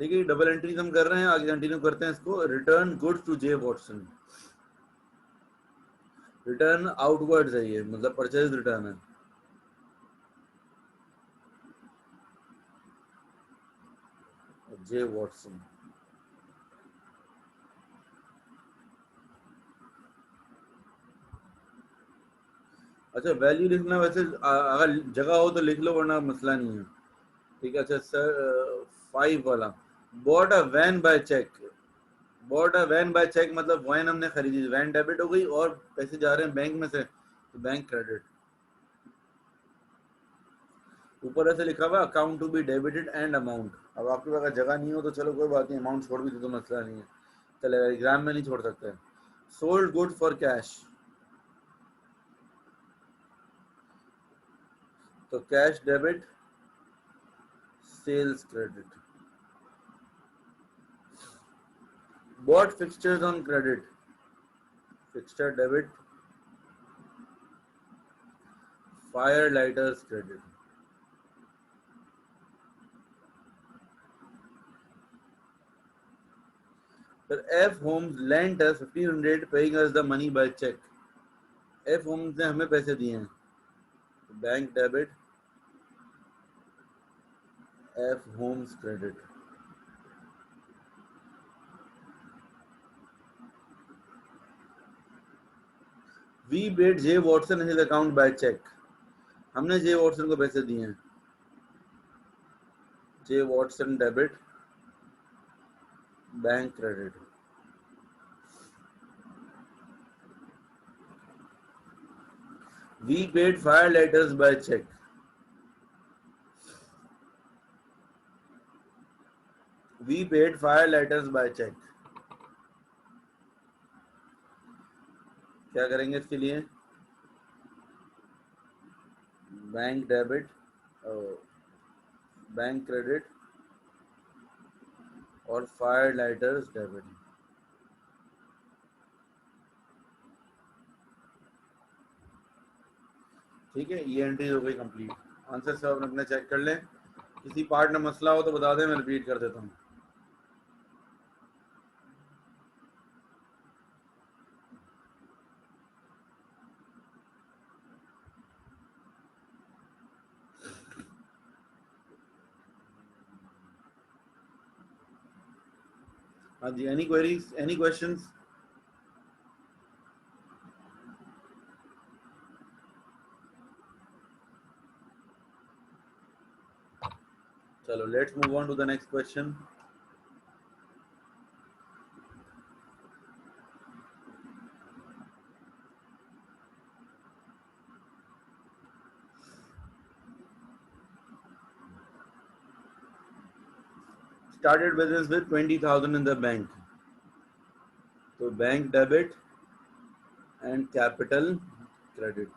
ठीक है, double entries हम कर रहे हैं, आगे कंटिन्यू करते हैं इसको। Return goods to J Watson, return outwards है ये, मतलब परचेज रिटर्न है। जे वॉटसन, अच्छा वैल्यू लिखना वैसे अगर जगह हो तो लिख लो, वरना मसला नहीं है। ठीक है, अच्छा सर 5 वाला, bought a van by cheque. Bought a van by cheque मतलब वैन हमने खरीदी, वैन डेबिट हो गई और पैसे जा रहे हैं बैंक में से, तो बैंक क्रेडिट। ऊपर ऐसे लिखा हुआ account to be debited and amount. अब आपके पास अगर जगह नहीं हो तो चलो कोई बात नहीं, अमाउंट छोड़ भी दो तो मसला नहीं है, चलेगा, एग्जाम में नहीं छोड़ सकते। सोल्ड गुड फॉर कैश, तो cash debit, sales credit. Bought fixtures on credit, fixture debit, fire lighters credit. फिर F Holmes lent us 1500 paying us the money by cheque. F Holmes ने हमें पैसे दिए हैं, bank debit, F Holmes credit. We paid J Watson his account by cheque, हमने J Watson को पैसे दिए हैं, J Watson debit, bank credit. We paid fire lighters by cheque, we paid fire lighters by cheque. क्या करेंगे इसके लिए, bank debit, bank credit और फायर लाइटर्स डेबिट। ठीक है, ये एंट्री हो गई कंप्लीट। आंसर सब अपने चेक कर लें, किसी पार्ट में मसला हो तो बता दें, मैं रिपीट कर देता हूँ। हाँ जी, एनी क्वेरीज, एनी क्वेश्चंस? चलो let's move on to the next question. Started business with 20,000 in the bank, तो bank debit and capital credit.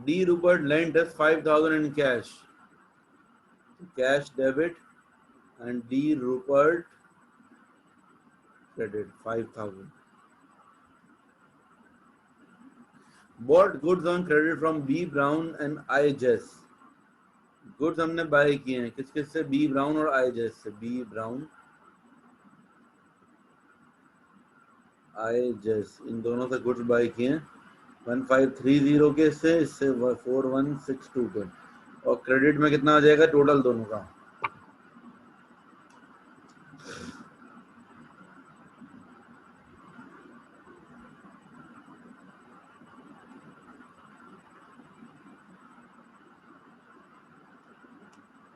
D Rupert lent us 5,000 in cash, cash debit and D Rupert credit 5,000. Bought goods on credit from B Brown and I Jess. Goods हमने bye किए हैं किस किस से, B brown और आई जेस से। B brown, आई जेस, इन दोनों से गुड्स बाय किए हैं 1530 के से, इससे 4162 के। और क्रेडिट में कितना आ जाएगा टोटल दोनों का,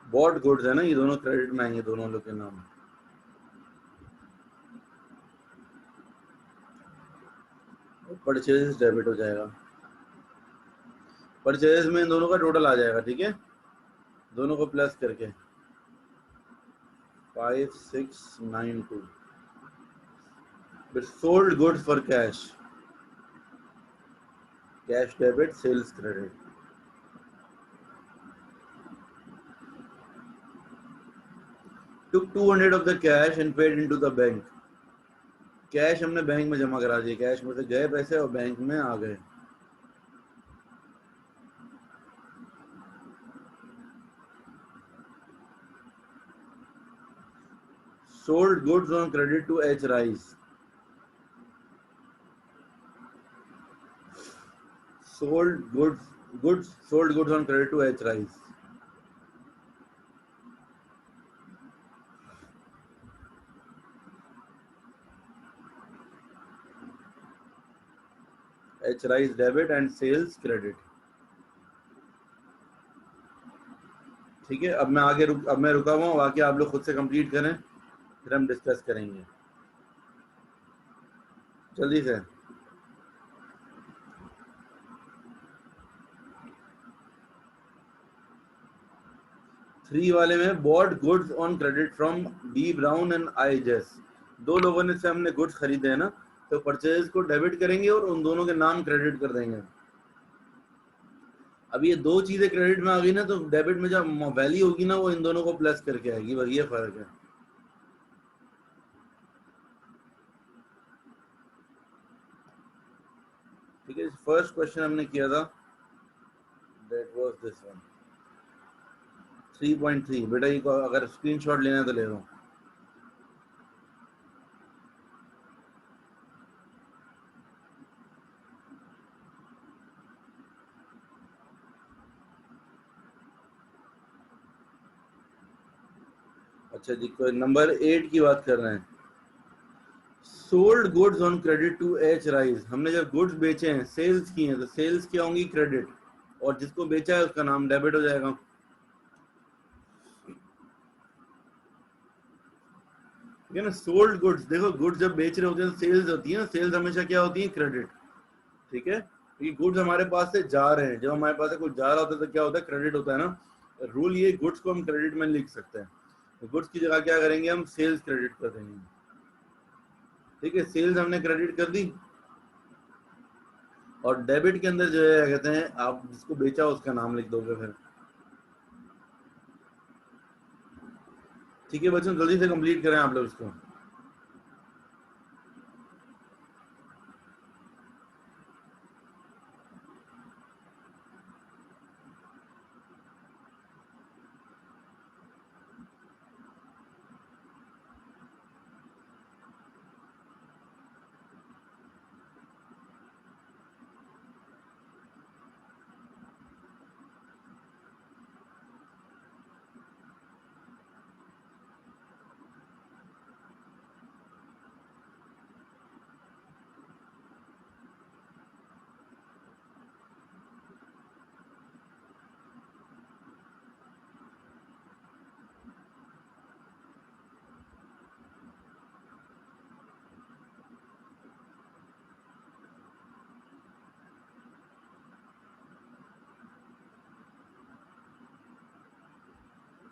बॉट गुड्स है ना, ये दोनों क्रेडिट में आएंगे दोनों लोग के नाम। परचेज डेबिट हो जाएगा, परचेज में इन दोनों का टोटल आ जाएगा। ठीक है, दोनों को प्लस करके 5692। फिर sold goods for cash, cash debit, sales credit. took 200 of the cash and paid into the bank, cash हमने बैंक में जमा करा दिए, कैश में से गए पैसे और बैंक में आ गए। sold goods on credit to H Rice. Sold goods on credit to H Rice. H Rice debit and sales credit. ठीक है, अब मैं रुका हुआ हूँ, बाकी आप लोग खुद से कंप्लीट करें, फिर हम डिस्कस करेंगे जल्दी से। 3 वाले में bought goods on credit from B Brown and I Jess, 2 लोगों ने से हमने गुड्स खरीदे हैं ना, तो परचेज को डेबिट करेंगे और उन दोनों के नाम क्रेडिट कर देंगे। अब ये 2 चीजें क्रेडिट में आ गई ना, तो डेबिट में जब वैल्यू होगी ना, वो इन दोनों को प्लस करके आएगी, बस ये फर्क है। ठीक है, फर्स्ट क्वेश्चन हमने किया था, दैट वाज दिस वन 3.3। बेटा ये अगर स्क्रीनशॉट लेना है तो ले लो। अच्छा जी, कोई नंबर 8 की बात कर रहे हैं। Sold goods on credit to H Rice, हमने जब गुड्स बेचे हैं, सेल्स की हैं, तो सेल्स क्या होंगी? क्रेडिट, और जिसको बेचा है उसका नाम डेबिट हो जाएगा। ठीक है ना, सोल्ड गुड्स, देखो गुड्स जब बेच रहे होते हैं तो सेल्स होती है ना, सेल्स हमेशा क्या होती है? क्रेडिट। ठीक है, क्योंकि गुड्स हमारे पास से जा रहे हैं, जब हमारे पास से कुछ जा रहा होता है तो क्या होता है? क्रेडिट होता है ना। रूल ये, गुड्स को हम क्रेडिट में लिख सकते हैं, तो गुड्स की जगह क्या करेंगे? हम सेल्स क्रेडिट कर देंगे। ठीक है, सेल्स हमने क्रेडिट कर दी, और डेबिट के अंदर जो है कहते हैं, आप जिसको बेचा उसका नाम लिख दोगे फिर। ठीक है बच्चों, जल्दी से कंप्लीट करें आप लोग इसको।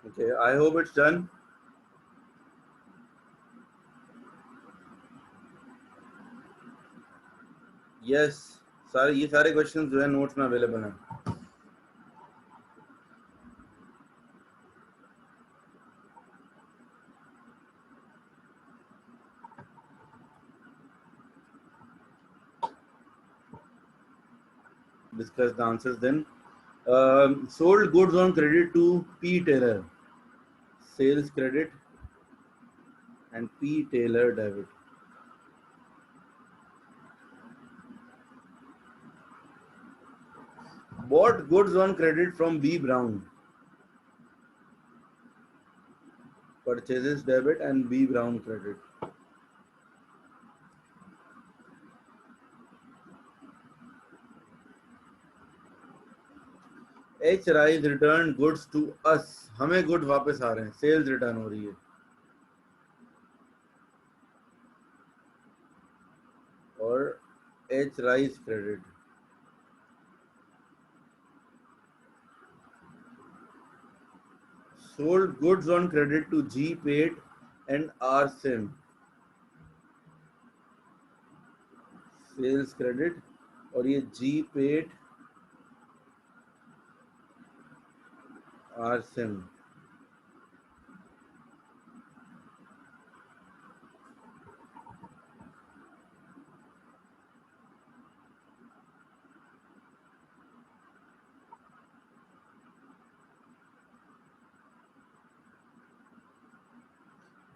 Okay, I hope it's done. Yes, ये सारे क्वेश्चंस जो है नोट्स में अवेलेबल हैं। Discuss the answers then. Sold goods on credit to P Taylor, sales credit, and P Taylor debit. Bought goods on credit from B Brown, purchases debit and B Brown credit. H Rise returned goods to us, हमें good वापस आ रहे हैं, sales return हो रही है। और H Rise credit, sold goods on credit to G Paid and R Sim, sales credit, और ये G Paid R Sim।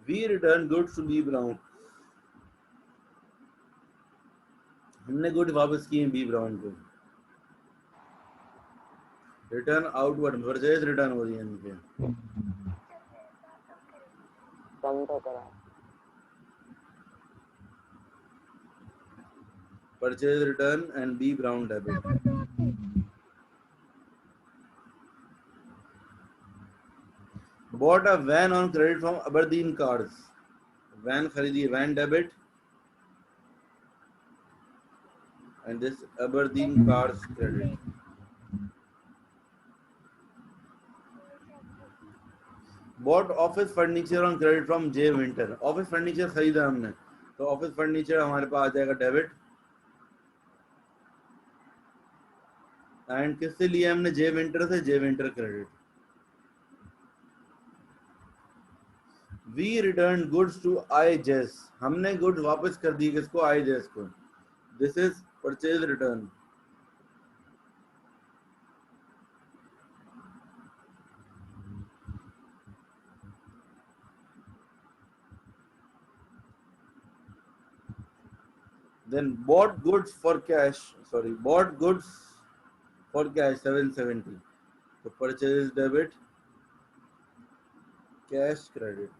We return goods to B Brown, हमने गुड वापस किए बी ब्राउन को। रिटर्न आउटवर्ड, परचेज रिटर्न हो रही है इनके। कम तो करा। Purchase return and B Brown debit. Bought a van on credit from Aberdeen cars, van खरीदी, van debit and this Aberdeen cars credit. Bought office furniture on credit from J Winter, office furniture खरीदा हमने, तो office furniture हमारे पास आ जाएगा debit. And किससे लिया हमने, J Winter से, J Winter credit. We return goods to I Jess, हमने गुड्स वापस कर दिए किसको, आई जेस को। This is purchase return. Then bought goods for cash, sorry, bought goods for cash 770. So purchase debit, cash credit.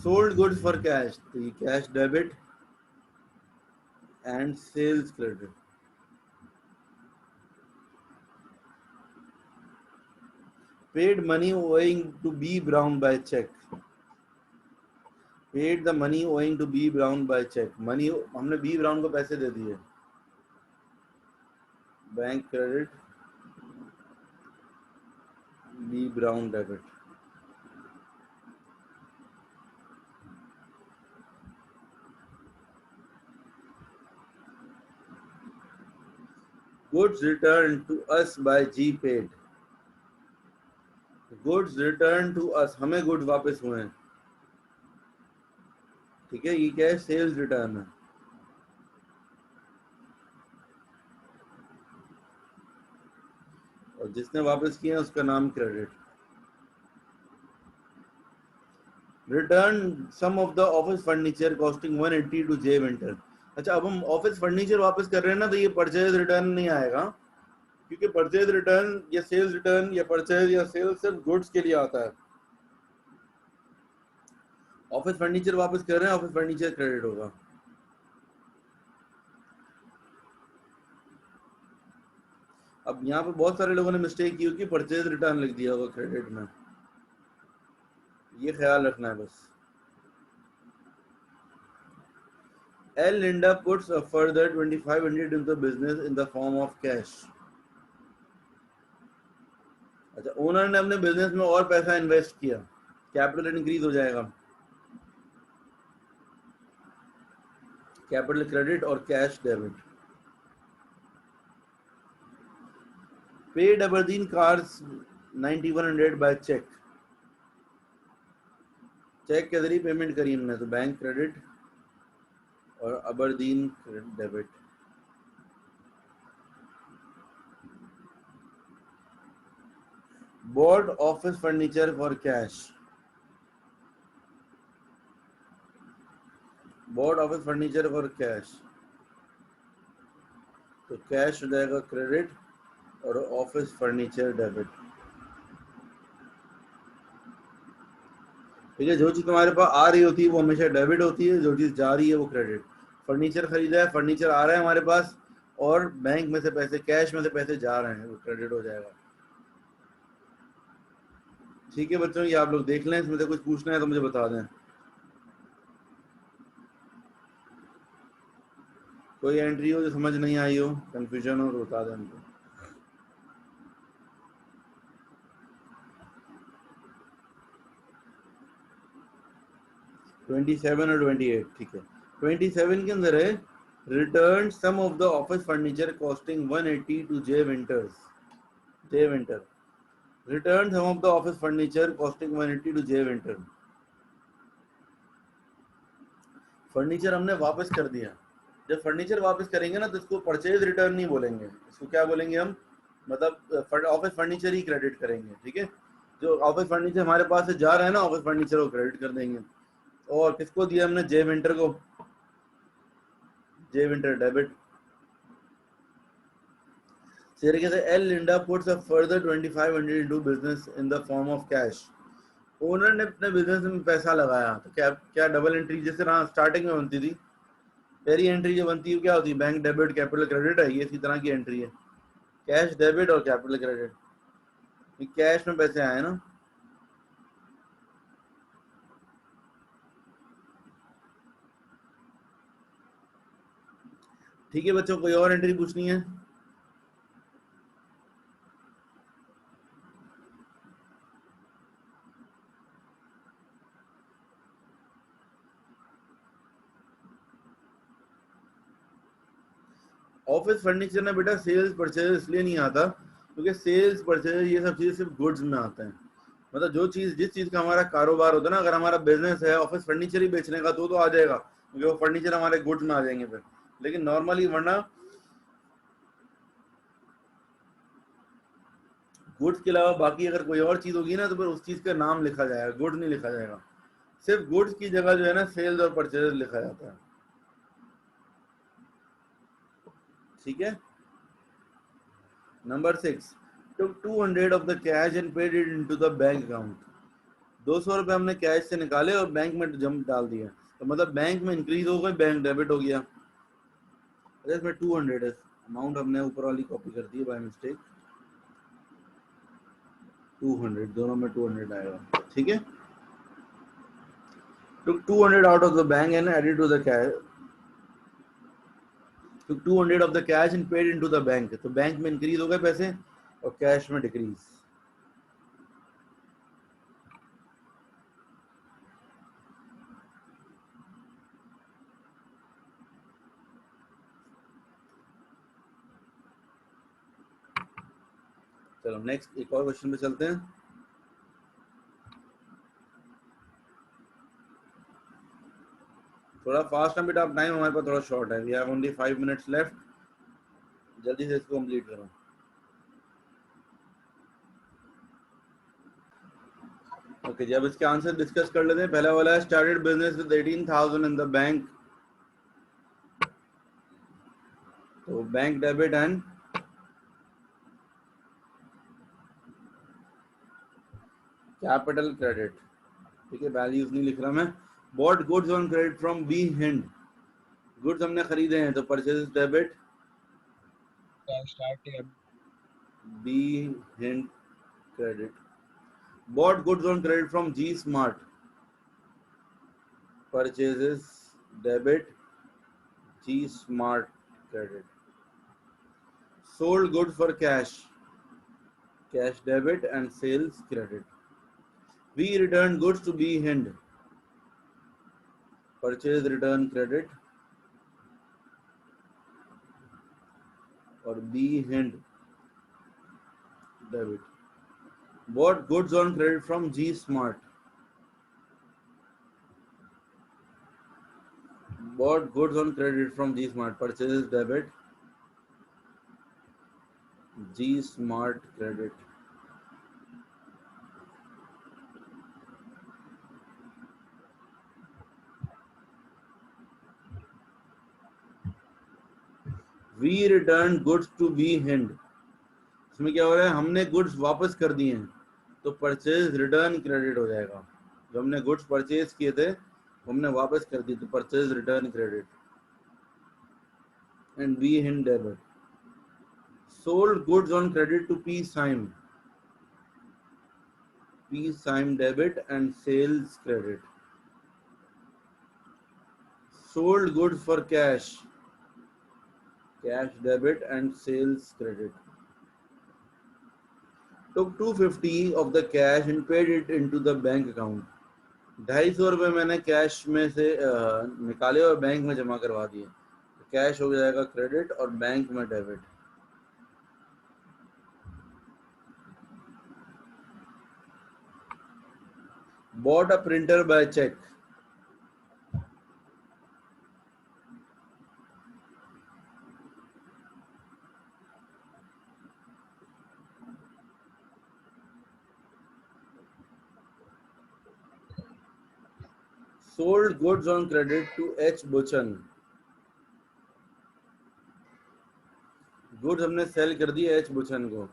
Sold goods for cash, the cash debit and sales credit. Paid money owing to B Brown by check. Paid the money owing to B Brown by check. Money हमने B Brown को पैसे दे दिए. Bank credit, B Brown debit. Goods returned to us by G paid. Goods returned to us, हमें goods वापस हुए हैं. ठीक है, ये क्या है, सेल्स रिटर्न है. और जिसने वापस किया उसका नाम credit. Return some of the office furniture costing 180 to J Winter. अच्छा, अब हम ऑफिस फर्नीचर वापस कर रहे हैं ना, तो ये परचेज रिटर्न नहीं आएगा, क्योंकि परचेज रिटर्न या सेल्स रिटर्न या परचेज या सेल्स सिर्फ गुड्स के लिए आता है. ऑफिस फर्नीचर वापस कर रहे हैं, ऑफिस फर्नीचर क्रेडिट होगा. अब यहाँ पे बहुत सारे लोगों ने मिस्टेक की होगी, परचेज रिटर्न लिख दिया होगा क्रेडिट में, ये ख्याल रखना है बस. L Linda puts a further 2500 into the business in the form of cash. अच्छा, ओनर ने अपने बिजनेस में और पैसा इन्वेस्ट किया, कैपिटल इंक्रीज हो जाएगा. कैपिटल क्रेडिट और cash debit. Paid Aberdeen cars 9100 by cheque, cheque के जरिए पेमेंट करी हमने, तो बैंक क्रेडिट और Aberdeen debit. Bought office furniture for cash, bought office furniture for cash, तो कैश हो जाएगा क्रेडिट और ऑफिस फर्नीचर डेबिट. ठीक है, जो चीज तुम्हारे पास आ रही होती है वो हमेशा डेबिट होती है, जो चीज जा रही है वो क्रेडिट. फर्नीचर खरीदा है, फर्नीचर आ रहा है हमारे पास, और बैंक में से पैसे, कैश में से पैसे जा रहे हैं, वो क्रेडिट हो जाएगा. ठीक है बच्चों, ये आप लोग देख लें, इसमें से कुछ पूछना है तो मुझे बता दें. कोई एंट्री हो जो समझ नहीं आई हो, कंफ्यूजन हो, तो बता दें हमको. ट्वेंटी 27 और 28, ठीक है. 27 के अंदर है, return some of the office furniture costing 180 to J Winters, J Winter. Return some of the office furniture costing 180 to J Winter. Furniture हमने वापस कर दिया. जब फर्नीचर वापस करेंगे ना, तो इसको परचेज रिटर्न नहीं बोलेंगे, इसको क्या बोलेंगे हम, मतलब ऑफिस फर्नीचर ही क्रेडिट करेंगे. ठीक है, जो ऑफिस फर्नीचर हमारे पास से जा रहा है ना, ऑफिस फर्नीचर को क्रेडिट कर देंगे। और किसको दिया हमने? जे विंटर को, जे विंटर डेबिट। इसी तरीके से L Linda puts a further 2500 into business in the form of cash. Owner ने अपने बिजनेस में पैसा लगाया, तो क्या क्या डबल एंट्री जैसे स्टार्टिंग में बनती थी, पहली एंट्री जो बनती है क्या होती है? बैंक डेबिट कैपिटल क्रेडिट है, ये इसी तरह की एंट्री है, कैश डेबिट और कैपिटल क्रेडिट। कैश में पैसे आए ना। ठीक है बच्चों, कोई और एंट्री पूछनी है? ऑफिस फर्नीचर में बेटा सेल्स परचेज इसलिए नहीं आता क्योंकि सेल्स परचेज ये सब चीजें सिर्फ गुड्स में आते हैं। मतलब जो चीज, जिस चीज का हमारा कारोबार होता है ना, अगर हमारा बिजनेस है ऑफिस फर्नीचर ही बेचने का, तो आ जाएगा क्योंकि वो फर्नीचर हमारे गुड्स में आ जाएंगे फिर। लेकिन नॉर्मली वरना गुड्स के अलावा बाकी अगर कोई और चीज होगी ना, तो फिर उस चीज का नाम लिखा जाएगा, गुड्स नहीं लिखा जाएगा। सिर्फ गुड्स की जगह जो है ना सेल्स और परचेज लिखा जाता है। ठीक है। Number 6, took 200 of the cash and paid it into the bank account। 200 रुपए हमने कैश से निकाले और बैंक में जम डाल दिया, तो मतलब बैंक में इंक्रीज हो गई, बैंक डेबिट हो गया। अरे इसमें 200 है, अमाउंट हमने ऊपर वाली कॉपी कर दी है बाय मिस्टेक। 200 दोनों में 200 आएगा। ठीक है। took 200 out of the bank and added to the cash। took 200 of the cash and paid into the bank। तो बैंक में इंक्रीज हो गए पैसे और कैश में डिक्रीज। चलो नेक्स्ट एक और क्वेश्चन पे चलते हैं। थोड़ा फास्ट है बेटा, आप टाइम हमारे पास थोड़ा शॉर्ट है, we have only 5 minutes left, जल्दी से इसको कंप्लीट करो। ओके जी, अब इसके आंसर डिस्कस कर लेते हैं। पहला वाला है started business with 18,000 in the bank. तो bank debit and capital credit. ठीक है, वैल्यूज नहीं लिख रहा मैं। Bought goods on credit from B Hind. Goods हमने खरीदे हैं तो purchase debit, B Hind credit. Bought goods on credit from G Smart, purchases debit, G Smart credit. Sold goods for cash, cash debit and sales credit. We returned goods to B Hind, purchase return credit और B Hind debit। Bought goods on credit from G Smart, bought goods on credit from G Smart, purchase debit, G Smart credit। We returned goods to B Hind। इसमें क्या हो रहा है, हमने goods वापस कर दिए हैं, तो परचेज रिटर्न क्रेडिट हो जाएगा। जो हमने गुड्स परचेज किए थे हमने वापस कर दिए, तो purchase return credit and B Hind debit. Sold goods on credit to P Sime, P Sime debit and sales credit। Sold goods for cash, cash debit and sales credit। Took 250 of the cash and paid it into the bank account। 250 रुपए मैंने cash में से निकाले और bank में जमा करवा दिए, कैश हो जाएगा क्रेडिट और बैंक में debit. Bought a printer by check। sold goods on credit to H Buchan. Goods हमने सेल कर दिए एच बुचन को.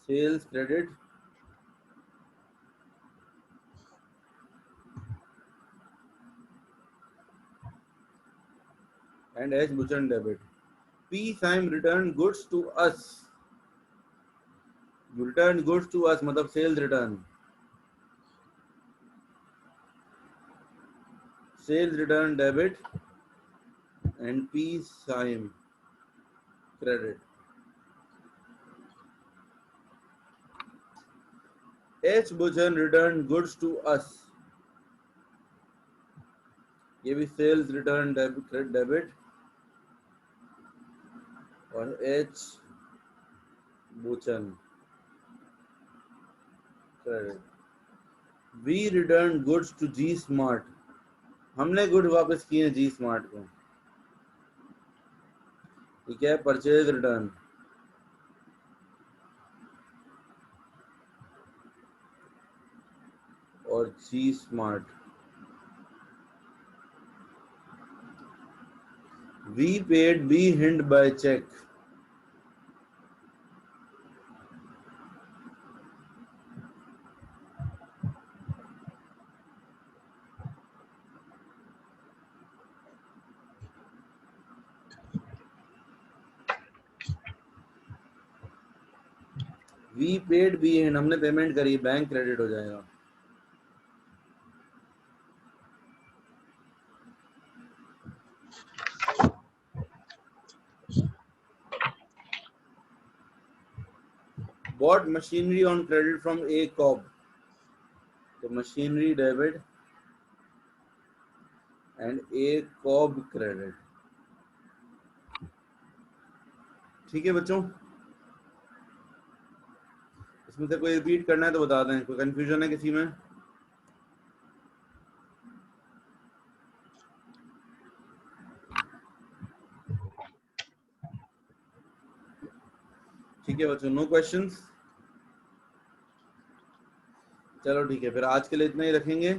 Sales credit and H Buchan debit. P Syme returned goods to us. Returned goods to us मतलब sales return. Sales return debit and P Syme credit. H Buchan returned goods to us. ये भी sales return debit और H Buchan credit. We returned goods to G Smart. हमने good वापस किए जी smart को. ये क्या है? Purchase return. और जी smart. We paid B Hind by check. We paid B Hind. हमने पेमेंट करी, बैंक क्रेडिट हो जाएगा. Bought machinery on credit from A Cobb. तो machinery debit and A Cobb credit. ठीक है बच्चों, इसमें से कोई रिपीट करना है तो बता दें. कोई कंफ्यूजन है किसी में? ठीक है बच्चों, नो क्वेश्चंस. चलो ठीक है, फिर आज के लिए इतना ही रखेंगे.